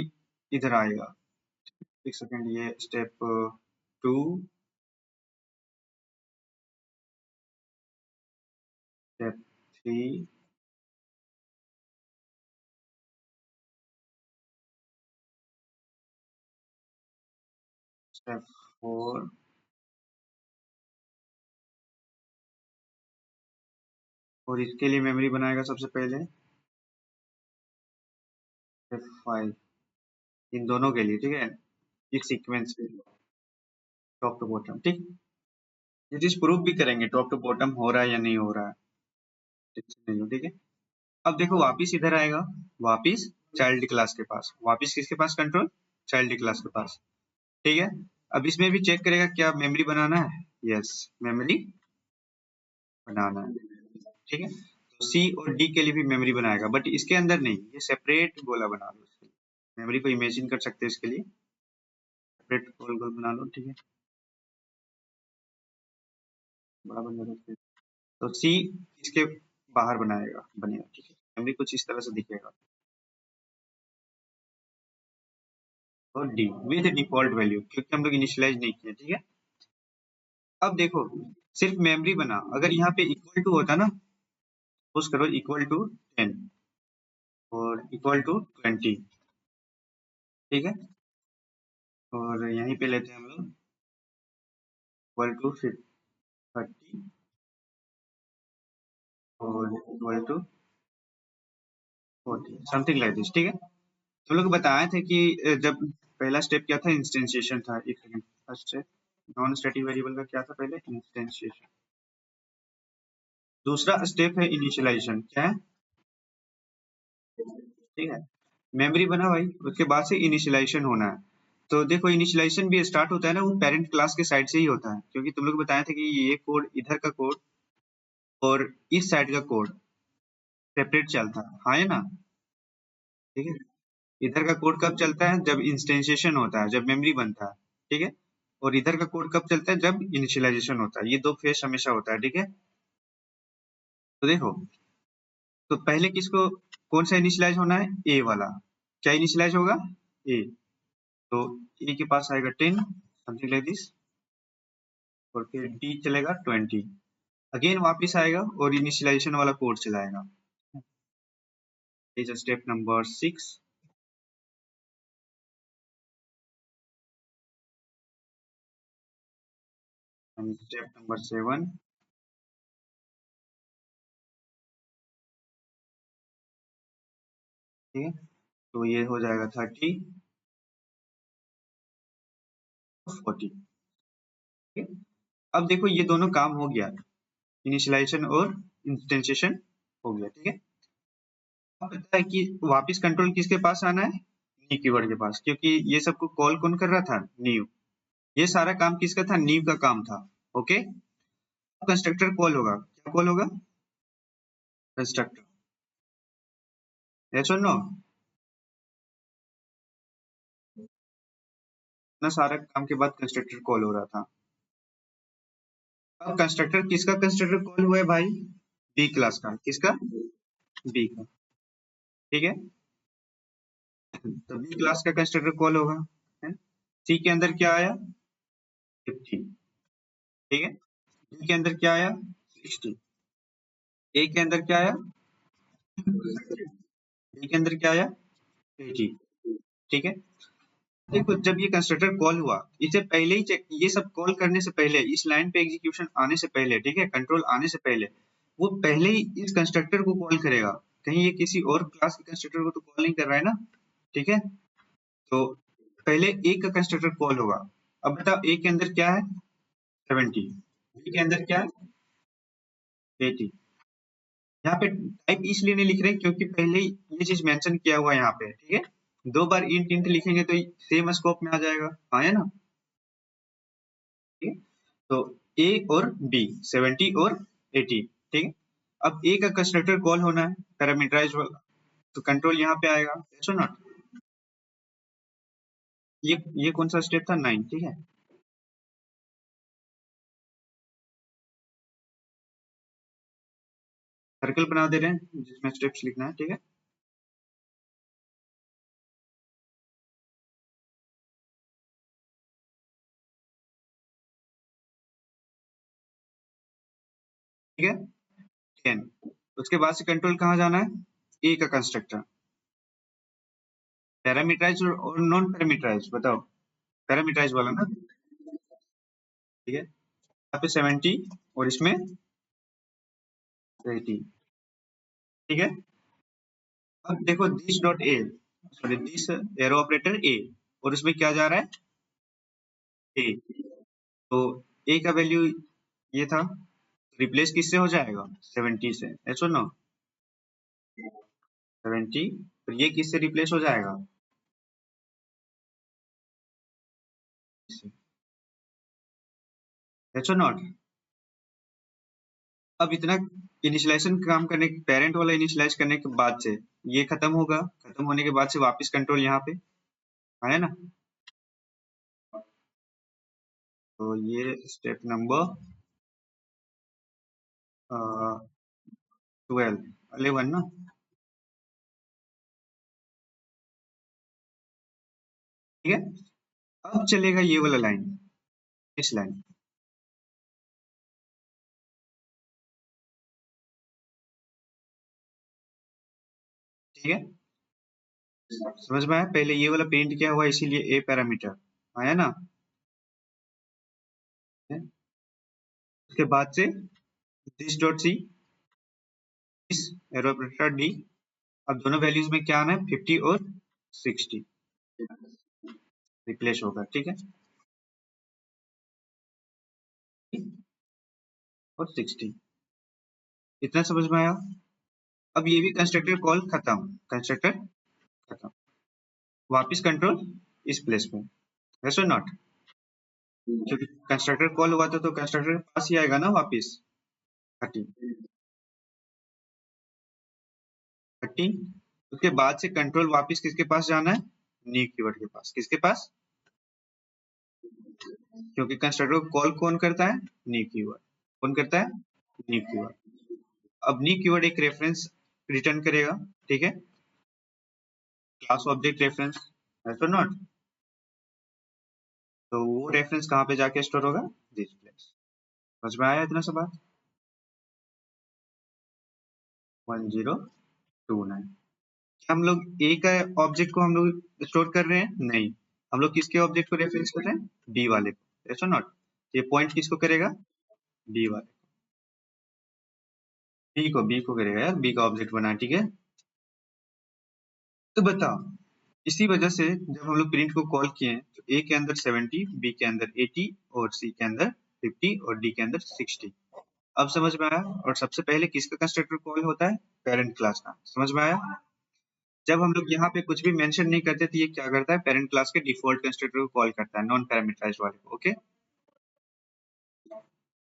Speaker 1: इधर आएगा। एक सेकंड, ये स्टेप 2, स्टेप 3, F4 और इसके लिए मेमोरी बनाएगा सबसे पहले F5 इन दोनों के लिए, ठीक है, एक सीक्वेंस में टॉप टू बॉटम। ठीक, ये चीज प्रूव भी करेंगे टॉप टू बॉटम हो रहा है या नहीं हो रहा है, ठीक है। अब देखो वापिस इधर आएगा, वापिस चाइल्ड क्लास के पास, वापिस किसके पास कंट्रोल, चाइल्ड क्लास के पास, ठीक है। अब इसमें भी चेक करेगा क्या मेमोरी बनाना है, यस मेमोरी बनाना है, ठीक है। तो सी और डी के लिए भी मेमोरी बनाएगा, बट इसके अंदर नहीं, ये सेपरेट गोला बना लो इसके लिए, मेमोरी को इमेजिन कर सकते हैं इसके लिए, सेपरेट गोल गोल बना लो, ठीक है, बड़ा बन जाता है। तो सी इसके बाहर बनेगा, ठीक है, मेमोरी कुछ इस तरह से दिखेगा, और डी विद डिफॉल्ट वैल्यू, क्योंकि हम लोग इनिशियलाइज नहीं किए, ठीक है। अब देखो सिर्फ मेमोरी बना, अगर यहाँ पे इक्वल टू होता ना, सपोज करो इक्वल टू 10 और इक्वल टू 20, ठीक है, और यहीं पे लेते हैं हम लोग इक्वल टू 30 और equal to 40 something like this, ठीक है। तो लोग बताए थे कि जब पहला स्टेप क्या था, इंस्टेंशिएशन था, एक second, first step non static variable का क्या था पहले, इंस्टेंशिएशन, दूसरा स्टेप है इनिशियलाइजेशन, क्या है, ठीक है, मेमोरी बना भाई, उसके बाद से इनिशियलाइजेशन होना है। तो देखो इनिशियलाइजेशन भी स्टार्ट होता है ना, वो पेरेंट क्लास के साइड से ही होता है, क्योंकि तुम लोग बताए थे कि ये कोड, इधर का कोड और इस साइड का कोड सेपरेट चलता है, हाँ है ना, ठीक है। इधर का कोड कब चलता है, जब इंस्टेंशिएशन होता है, जब मेमोरी बनता है, ठीक है, और इधर का कोड कब चलता है, जब इनिशियलाइजेशन होता है, ये दो फेज हमेशा होता है, ठीक है। तो देखो, तो पहले किसको, कौन सा इनिशियलाइज होना है, ए वाला, क्या इनिशियलाइज होगा, ए, तो ए के पास आएगा 10 समथिंग लाइक दिस, और फिर डी चलेगा 20, अगेन वापिस आएगा और इनिशियलाइजेशन वाला कोड चलाएगा, is step number 6। And step number 7, ठीक है, तो ये हो जाएगा 30 40, ठीक है। अब देखो ये दोनों काम हो गया, इनिशियलाइजेशन और इंस्टेंशिएशन हो गया, ठीक है। अब पता है कि वापिस कंट्रोल किसके पास आना है, न्यू कीवर्ड के पास, क्योंकि ये सबको कॉल कौन कर रहा था, न्यू, ये सारा काम किसका था, न्यू का काम था, ओके। कंस्ट्रक्टर कॉल होगा, क्या कॉल होगा, कंस्ट्रक्टर, यस और नो, ना सारा काम के बाद कंस्ट्रक्टर कॉल हो रहा था। अब कंस्ट्रक्टर किसका कंस्ट्रक्टर कॉल हुआ है भाई, बी क्लास का, किसका, बी का, ठीक है। तो बी क्लास का कंस्ट्रक्टर कॉल होगा, सी के अंदर क्या आया 50, ठीक है, बी के अंदर क्या आया 60, ए के अंदर क्या आया, बी के अंदर क्या आया 80, ठीक है। देखो जब ये कंस्ट्रक्टर कॉल हुआ, इसे पहले ही चेक, ये सब कॉल करने से पहले, इस लाइन पे एग्जीक्यूशन आने से पहले, ठीक है, कंट्रोल आने से पहले, वो पहले ही इस कंस्ट्रक्टर को कॉल करेगा, कहीं ये किसी और क्लास के कंस्ट्रक्टर को तो कॉल नहीं कर रहा है ना, ठीक है। तो पहले ए का कंस्ट्रक्टर कॉल होगा, अब बताओ ए के अंदर क्या है 70, बी के अंदर क्या है 80, यहाँ पे टाइप इसलिए नहीं लिख रहे क्योंकि पहले ही ये चीज मेंशन किया हुआ है यहाँ पे, ठीक है। दो बार इंट इंट लिखेंगे तो सेम स्कोप में आ जाएगा, हाँ है ना, ठीक है। तो ए और बी 70 और 80, ठीक है। अब ए का कंस्ट्रक्टर कॉल होना है पैरामीटराइज वाला, तो कंट्रोल यहाँ पे आएगा, यस और नॉट, ये कौन सा स्टेप था 9, ठीक है। सर्कल बना दे रहे हैं जिसमें स्टेप्स लिखना है, ठीक है। ठीक है 10, उसके बाद से कंट्रोल कहाँ जाना है, ए का कंस्ट्रक्टर, पैरामीटराइज और नॉन पैरामीटराइज बताओ, पैरामीटराइज वाला ना, ठीक है, यहाँ पे 70 और इसमें 80। ठीक है, अब देखो this dot A, sorry this arrow operator A, और उसमें क्या जा रहा है ए, तो ए का वैल्यू ये था, रिप्लेस किससे हो जाएगा 70 से, ऐसा ना 70, तो ये किससे रिप्लेस हो जाएगा, ऐसा नॉट। अब इतना इनिशियलाइजेशन काम करने, पेरेंट वाला इनिशियलाइज करने के बाद से ये खत्म होगा, खत्म होने के बाद से वापस कंट्रोल यहाँ पे आया ना, तो ये स्टेप नंबर 12 11 ना। ठीक है, अब चलेगा ये वाला लाइन, इस लाइन, ठीक है, समझ में आया, पहले ये वाला प्रिंट किया हुआ इसीलिए ए पैरामीटर आया ना, उसके बाद से दिस डॉट सी, इस एरो ऑपरेटर डी, अब दोनों वैल्यूज में क्या आना है 50 और 60 रिप्लेस होगा, ठीक है, और 60, इतना समझ में आया। अब ये भी कंस्ट्रक्टर कॉल खत्म, कंस्ट्रक्टर खत्म, वापिस कंट्रोल इस प्लेस में, यस और नॉट, क्योंकि कंस्ट्रक्टर कॉल हुआ था तो कंस्ट्रक्टर के पास ही आएगा ना वापिस 30 30, उसके बाद से कंट्रोल वापिस किसके पास जाना है, न्यू कीवर्ड के पास, किसके पास, क्योंकि कंस्ट्रक्टर को कॉल कौन करता है, न्यू कीवर्ड, कौन करता है, न्यू कीवर्ड। अब न्यू कीवर्ड एक रेफरेंस रिटर्न करेगा, ठीक है, क्लास ऑब्जेक्ट रेफरेंस, है तो नॉट, तो वो रेफरेंस कहाँ पे जाके स्टोर होगा, दिस प्लेस, समझ में आया इतना सब बात, 1029। क्या हम लोग ए का ऑब्जेक्ट को हम लोग स्टोर कर रहे हैं, नहीं, हम लोग किसके ऑब्जेक्ट को रेफरेंस कर रहे हैं, बी वाले को, ऐसा नॉट, ये पॉइंट किसको करेगा, बी वाले, बी को करेगा यार, बी का ऑब्जेक्ट बना, ठीक है, तो बताओ, इसी वजह से जब हम लोग प्रिंट को कॉल किए हैं तो ए के अंदर 70, बी के अंदर 80 और सी के अंदर 50 और डी के अंदर 60, अब समझ में आया। और सबसे पहले किसका कंस्ट्रक्टर कॉल होता है, पेरेंट क्लास का, समझ में आया। जब हम लोग यहाँ पे कुछ भी मेंशन नहीं करते तो ये क्या करता है, पेरेंट क्लास के डिफॉल्ट कंस्ट्रक्टर को कॉल करता है, नॉन पैरामीटराइज्ड वाले को, ओके,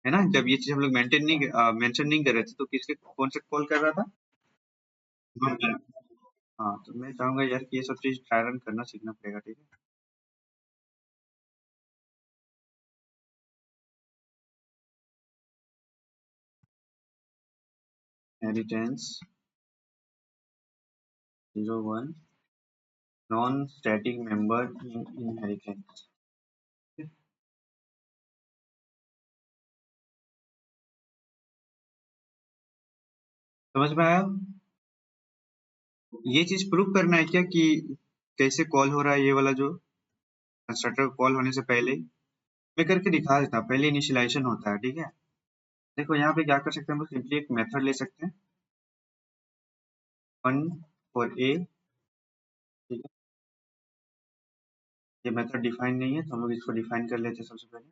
Speaker 1: है ना। जब ये चीज हम लोग मेंशन नहीं कर रहे थे तो किसके, कौन से कॉल कर रहा था, non-parent। हाँ, तो मैं चाहूंगा यार कि ये सब चीज ट्राई रन करना सीखना पड़ेगा, ठीक है। Inheritance 01 non static member in inheritance, समझ में आया। ये चीज प्रूव करना है क्या कि कैसे कॉल हो रहा है, ये वाला जो कंस्ट्रक्टर कॉल होने से पहले ही। मैं करके दिखा देता हूँ, पहले इनिशियलाइजेशन होता है, ठीक है। देखो यहाँ पे क्या कर सकते हैं, हम लोग सिंपली एक मेथड ले सकते हैं, 1 फॉर ए, ठीक है, ये मेथड डिफाइन नहीं है तो हम लोग इसको डिफाइन कर लेते हैं सबसे पहले,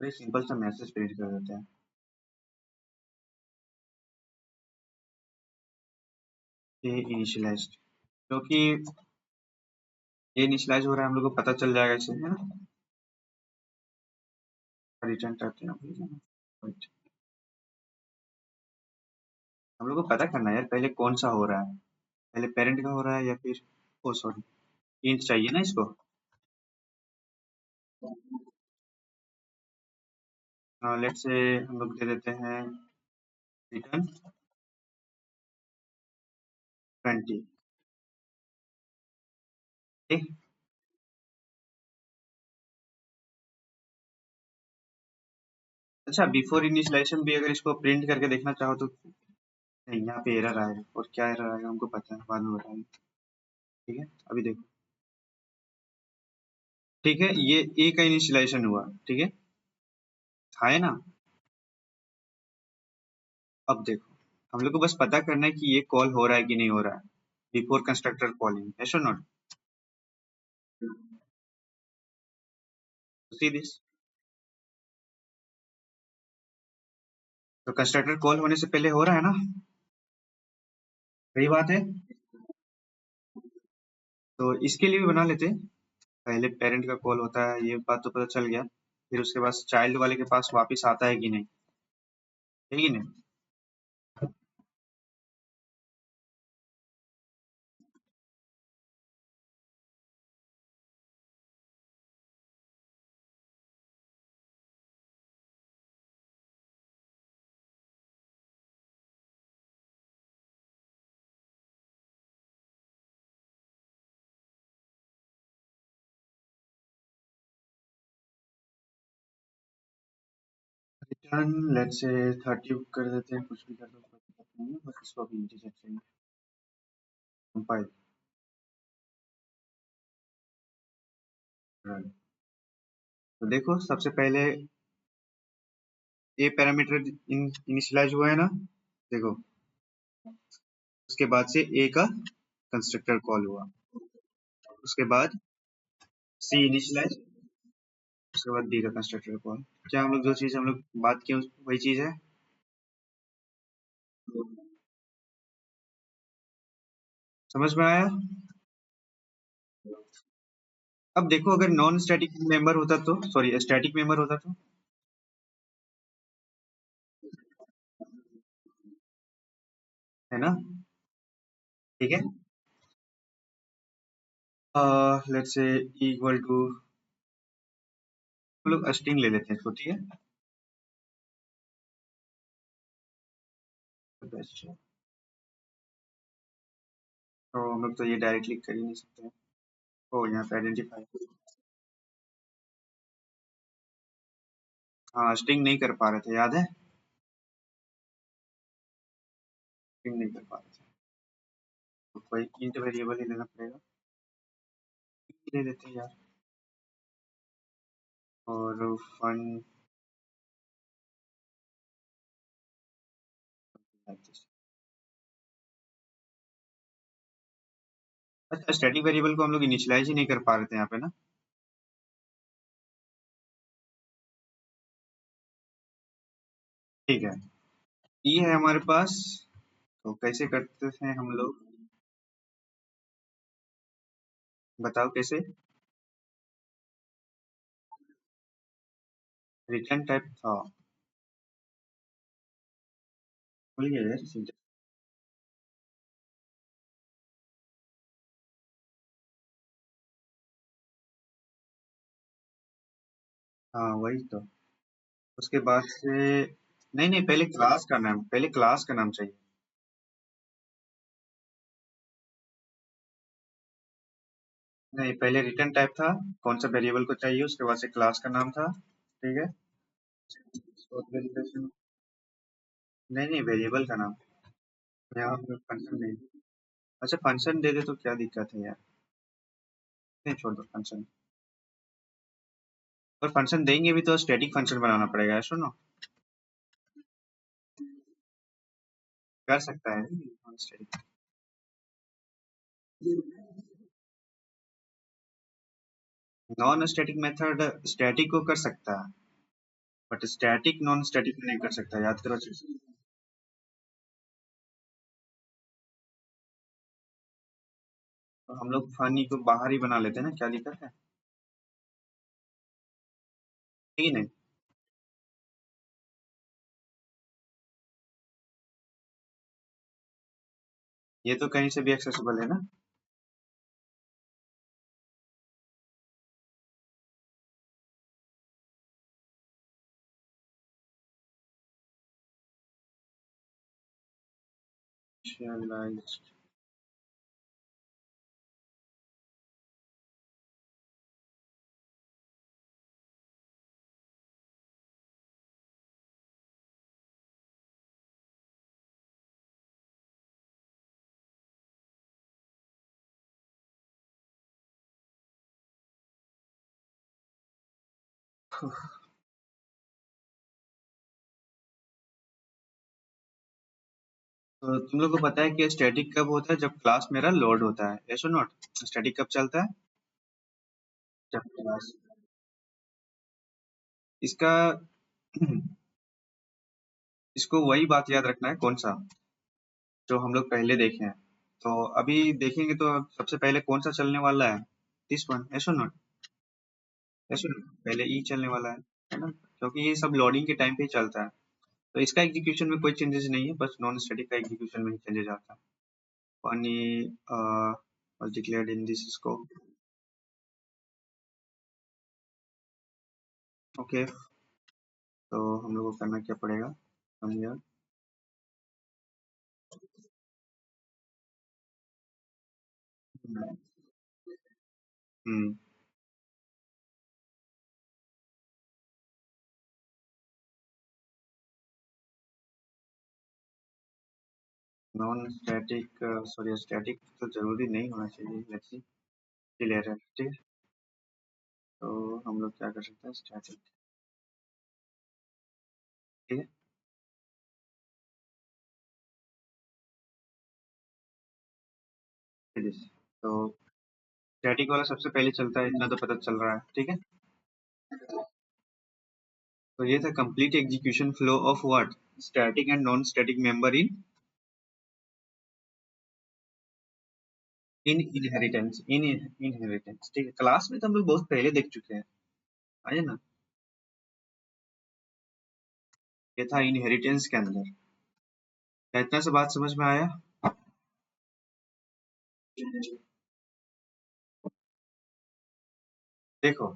Speaker 1: तो सिंपल सा मैसेज प्रिंट कर देते हैं, ए इनिशियलाइज्ड, क्योंकि ये इनिशियलाइज हो रहा है हम लोग को पता चल जाएगा इससे, है ना, रिटर्न करते हैं Wait, हम लोग को पता करना है यार पहले कौन सा हो रहा है, पहले पेरेंट का हो रहा है या फिर, ओ सॉरी, इंट चाहिए ना इसको, लेट्स से हम लोग दे देते हैं रिटर्न 20, ठीक। अच्छा, बिफोर इनिशियलाइजेशन भी अगर इसको प्रिंट करके देखना चाहो तो, नहीं, यहाँ पे एरर आएगा, और क्या एरर आएगा हमको पता है, बाद में बताएंगे, ठीक है, अभी देखो, ठीक है, ये ए का इनिशियलाइजेशन हुआ, ठीक है ना। अब देखो, हम लोग को बस पता करना है कि ये कॉल हो रहा है कि नहीं हो रहा है बिफोर कंस्ट्रक्टर कॉलिंग, यस और नॉट। सी दिस, तो कंस्ट्रक्टर कॉल होने से पहले हो रहा है ना, सही बात है। तो इसके लिए भी बना लेते हैं, पहले पेरेंट का कॉल होता है, ये बात तो पता चल गया। फिर उसके बाद चाइल्ड वाले के पास वापस आता है कि नहीं, है कि नहीं। रिटर्न लेट्स से 30 कर देते हैं, कुछ भी कर दो, कोई दिक्कत नहीं है, बस इसको अभी इंटीजर चाहिए। कंपाइल, तो देखो सबसे पहले ए पैरामीटर इनिशियलाइज हुआ है ना, देखो उसके बाद से ए का कंस्ट्रक्टर कॉल हुआ, उसके बाद सी इनिशियलाइज, उसके बाद बी का कंस्ट्रक्टर कॉल। क्या हम लोग जो चीज हम लोग बात किए वही चीज है। समझ में आया। अब देखो अगर नॉन स्टैटिक मेंबर होता तो, सॉरी स्टैटिक मेंबर होता तो, है ना, ठीक है। लेट्स से इक्वल टू, हम लोग स्ट्रिंग ले लेते हैं इसको, ठीक है। तो हम लोग तो ये डायरेक्टली कर ही नहीं सकते। ओ यहाँ पे आइडेंटिफाई, हाँ स्ट्रिंग नहीं कर पा रहे थे, याद है, स्ट्रिंग नहीं कर पा रहे थे, तो कोई इंट वेरिएबल ही लेना पड़ेगा, ले लेते हैं यार। और फन, अच्छा स्टैटिक वेरिएबल को हम लोग इनिशियलाइज ही नहीं कर पा रहे थे यहाँ पे ना। ठीक है, ये है हमारे पास, तो कैसे करते हैं हम लोग, बताओ कैसे। रिटर्न टाइप था, भूल गया यार syntax। हाँ वही तो, उसके बाद से नहीं नहीं, पहले क्लास का नाम, पहले क्लास का नाम चाहिए। नहीं पहले रिटर्न टाइप था, कौन सा वेरिएबल को चाहिए, उसके बाद से क्लास का नाम था, ठीक है। उसके बाद वेरिएबल, नहीं नहीं वेरिएबल का नाम, यहाँ पे फंक्शन नहीं। अच्छा फंक्शन दे दे तो क्या दिक्कत है यार, नहीं छोड़ दो फंक्शन। और फंक्शन देंगे भी तो स्टैटिक फंक्शन बनाना पड़ेगा, सुनो। कर सकता है non static, non static method static को कर सकता है, बट स्टैटिक नॉन स्टैटिक नहीं कर सकता, याद करो चीज। तो हम लोग फनी को बाहर ही बना लेते हैं ना, क्या दिक्कत है, ठीक है नहीं। ये तो कहीं से भी एक्सेसिबल है ना। Initialized तो तुम लोग को पता है कि स्टैटिक कब होता है? जब क्लास मेरा लोड होता है, यस और नॉट? स्टैटिक कब चलता है? जब क्लास, इसका इसको वही बात याद रखना है, कौन सा, जो हम लोग पहले देखे हैं। तो अभी देखेंगे तो सबसे पहले कौन सा चलने वाला है? दिस वन, यस और नॉट? यस और नॉट? पहले ई चलने वाला है ना? क्योंकि ये सब लोडिंग के टाइम पे ही चलता है। तो इसका एग्जीक्यूशन में कोई चेंजेस नहीं है, बस नॉन स्टैटिक का एग्जीक्यूशन में ही चेंजेस आता है। पानी was declared in this scope. Okay, तो हम लोग को करना क्या पड़ेगा? हम यहाँ नॉन स्टैटिक, सॉरी स्टैटिक तो जरूरी नहीं होना चाहिए, लेट्स सी, क्लियर है, ठीक है। तो हम लोग क्या कर सकते हैं, स्टैटिक, ठीक है, फिनिश। तो स्टैटिक वाला सबसे पहले चलता है, इतना तो पता चल रहा है, ठीक है। तो ये था complete execution flow of what, static and non static member in inheritance, ठीक है। क्लास में तो हम लोग बहुत पहले देख चुके हैं, आइए ना, ये था इनहेरिटेंस के अंदर। क्या इतना से बात समझ में आया? देखो,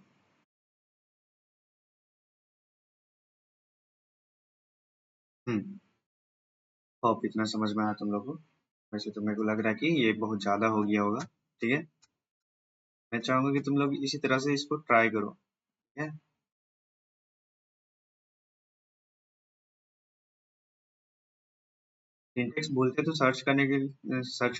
Speaker 1: होप इतना समझ में आया तुम लोग को। वैसे तो मेरे को लग रहा है कि ये बहुत ज्यादा हो गया होगा, ठीक है। मैं चाहूंगा कि तुम लोग इसी तरह से इसको ट्राई करो, ठीक है। सिंटेक्स बोलते तो सर्च करने के लिए, सर्च